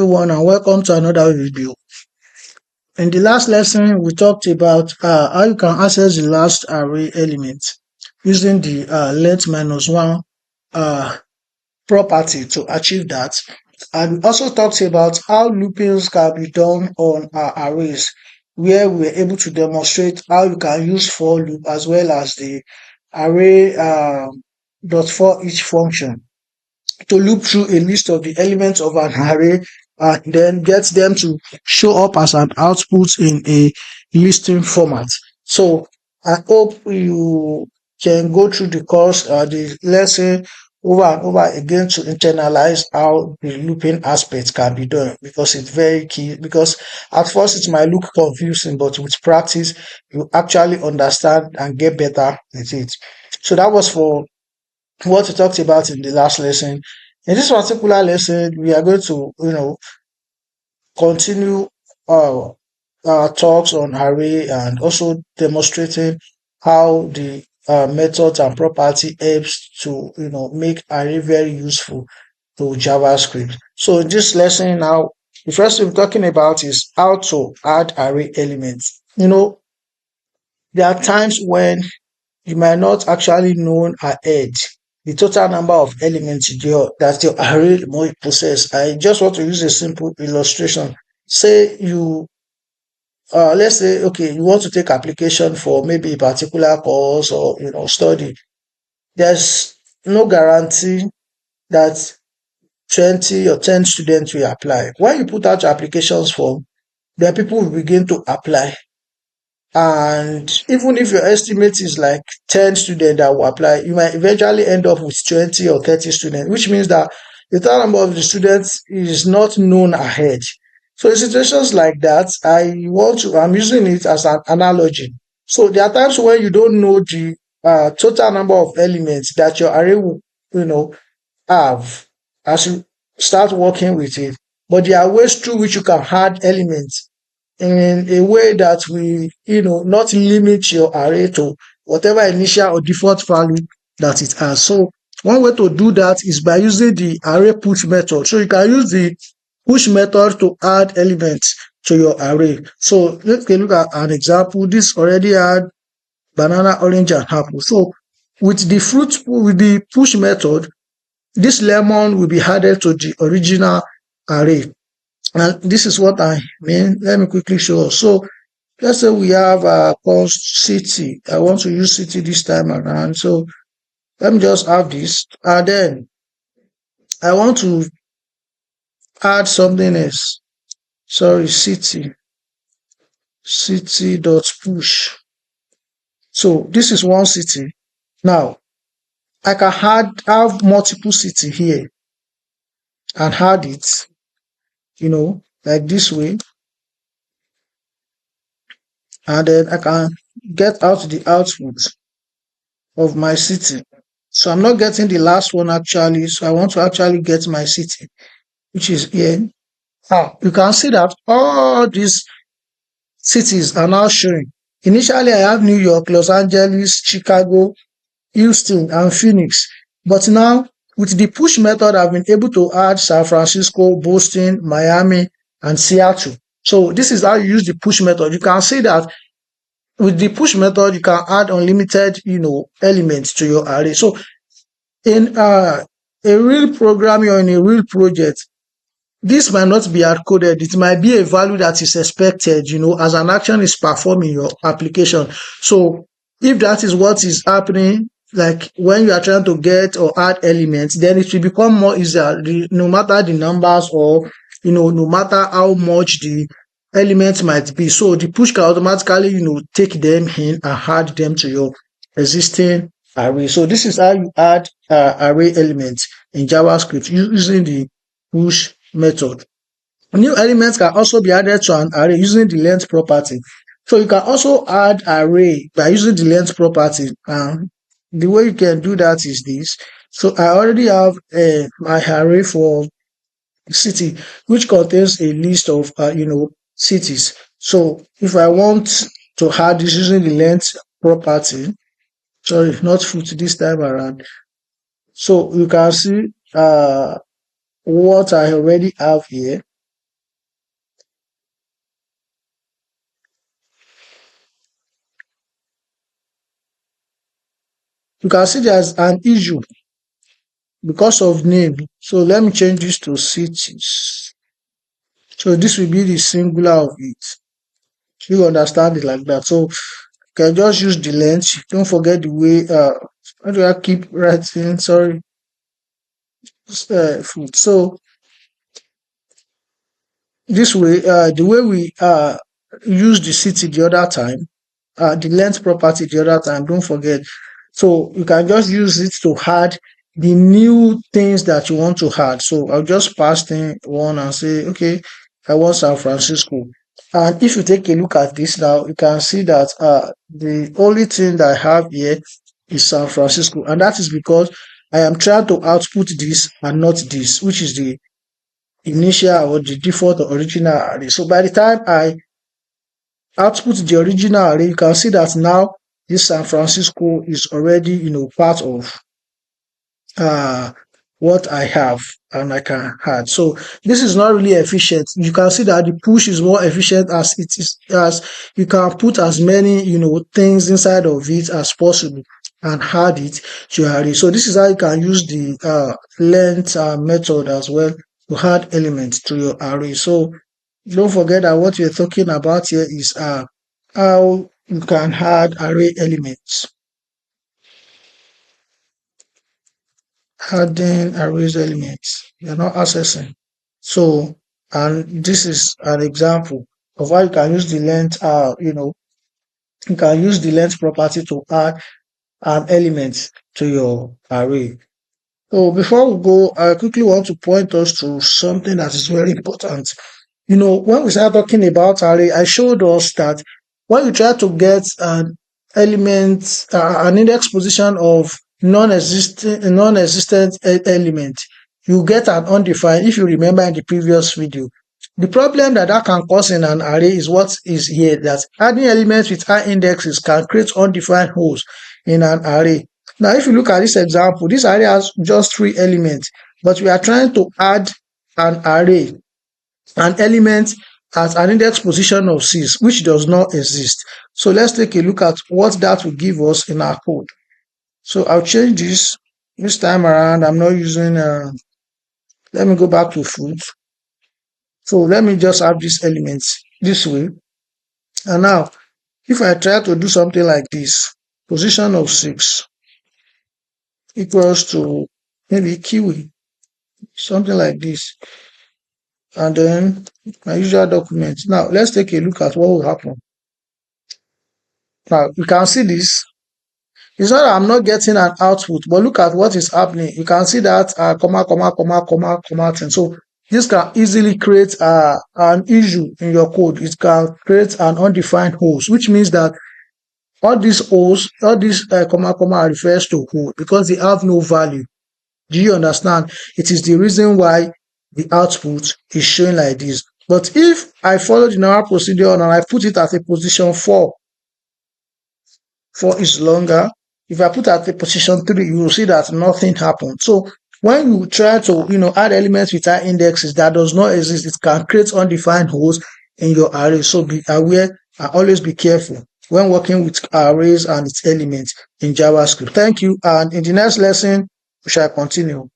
everyone, and welcome to another video. In the last lesson, we talked about how you can access the last array element using the length minus one property to achieve that. And we also talked about how loopings can be done on arrays, where we were able to demonstrate how you can use for loop as well as the array dot for each function to loop through a list of the elements of an array and then get them to show up as an output in a listing format. So I hope you can go through the course, the lesson over and over again to internalize how the looping aspect can be done, because it's very key. Because at first it might look confusing, but with practice you actually understand and get better with it. So that was for what we talked about in the last lesson. In this particular lesson, we are going to, continue our, our talks on array and also demonstrating how the methods and property helps to, make array very useful to JavaScript. So in this lesson now, the first thing we're talking about is how to add array elements. There are times when you might not actually know ahead the total number of elements that your array might possess. I just want to use a simple illustration. Say you, let's say, okay, you want to take application for maybe a particular course or study. There's no guarantee that 20 or 10 students will apply. When you put out your applications form, then people will begin to apply. And even if your estimate is like 10 students that will apply, you might eventually end up with 20 or 30 students, which means that the total number of the students is not known ahead. So in situations like that, I'm using it as an analogy. So there are times when you don't know the total number of elements that your array will, have as you start working with it. But there are ways through which you can add elements in a way that will, not limit your array to whatever initial or default value that it has. So one way to do that is by using the array push method. So you can use the push method to add elements to your array. So let's take a look at an example. This already had banana, orange, and apple. So with the push method, this lemon will be added to the original array. And this is what I mean. Let me quickly show us. So let's say we have a course city. I want to use city this time around. So let me just have this. And then I want to add something else. Sorry, city dot push. So this is one city. Now I can have multiple city here and add it, like this way. And then I can get out the output of my city. So I'm not getting the last one actually. So I want to actually get my city, which is here. You can see that all these cities are now showing. Initially, I have New York, Los Angeles, Chicago, Houston, and Phoenix. But now, with the push method, I've been able to add San Francisco, Boston, Miami, and Seattle. So this is how you use the push method. You can see that with the push method, you can add unlimited, elements to your array. So in a real programming or in a real project, this might not be hard coded. It might be a value that is expected, as an action is performed in your application. So if that is what is happening, like when you are trying to get or add elements, then it will become more easier, no matter the numbers or, no matter how much the elements might be. So the push can automatically, take them in and add them to your existing array. So this is how you add array elements in JavaScript using the push method. New elements can also be added to an array using the length property. So you can also add array by using the length property. The way you can do that is this. So I already have my array for city, which contains a list of cities. So if I want to add this using the length property, sorry, not foot this time around. So you can see what I already have here. you can see there's an issue because of name. So let me change this to cities. So this will be the singular of it. You understand it like that. So you can just use the length. Don't forget the way how do I keep writing? Sorry. Food. So this way, the way we use the city the other time, the length property the other time, don't forget. So you can just use it to add the new things that you want to add. So I'll just pass thing one and say, okay, I want San Francisco. And if you take a look at this now, you can see that the only thing that I have here is San Francisco. And that is because I am trying to output this and not this, which is the initial or the default or original array. So by the time I output the original array, you can see that now this San Francisco is already, part of uh, what I have and I can add. So this is not really efficient. You can see that the push is more efficient as it is, as you can put as many, things inside of it as possible and add it to your array. So this is how you can use the length method as well to add elements to your array. So don't forget that what we're talking about here is how you can add array elements. Adding arrays elements. You're not accessing. So, and this is an example of how you can use the length, you can use the length property to add an element to your array. So before we go, I quickly want to point us to something that is very important. When we start talking about array, I showed us that when you try to get an element, an index position of non-existent element, you get an undefined. If you remember in the previous video, the problem that can cause in an array is what is here, that adding elements with high indexes can create undefined holes in an array. Now, if you look at this example, this array has just 3 elements, but we are trying to add an array, an element at an index position of 6, which does not exist. So let's take a look at what that will give us in our code. So I'll change this time around. I'm not using, let me go back to fruit. So let me just have these elements this way. And now, if I try to do something like this, position of 6 equals to maybe kiwi, something like this. And then my usual document. Now, let's take a look at what will happen. Now, you can see this. It's not that I'm not getting an output, but look at what is happening. You can see that comma thing. So this can easily create an issue in your code. It can create an undefined host, which means that all these holes, all these comma refers to hole because they have no value. Do you understand? It is the reason why the output is showing like this. But if I follow the normal procedure and I put it at a position 4 is longer. If I put at a position 3, you will see that nothing happened. So when you try to add elements with high indexes that does not exist, it can create undefined holes in your array. So be aware and always be careful when working with arrays and its elements in JavaScript. Thank you. And in the next lesson, we shall continue.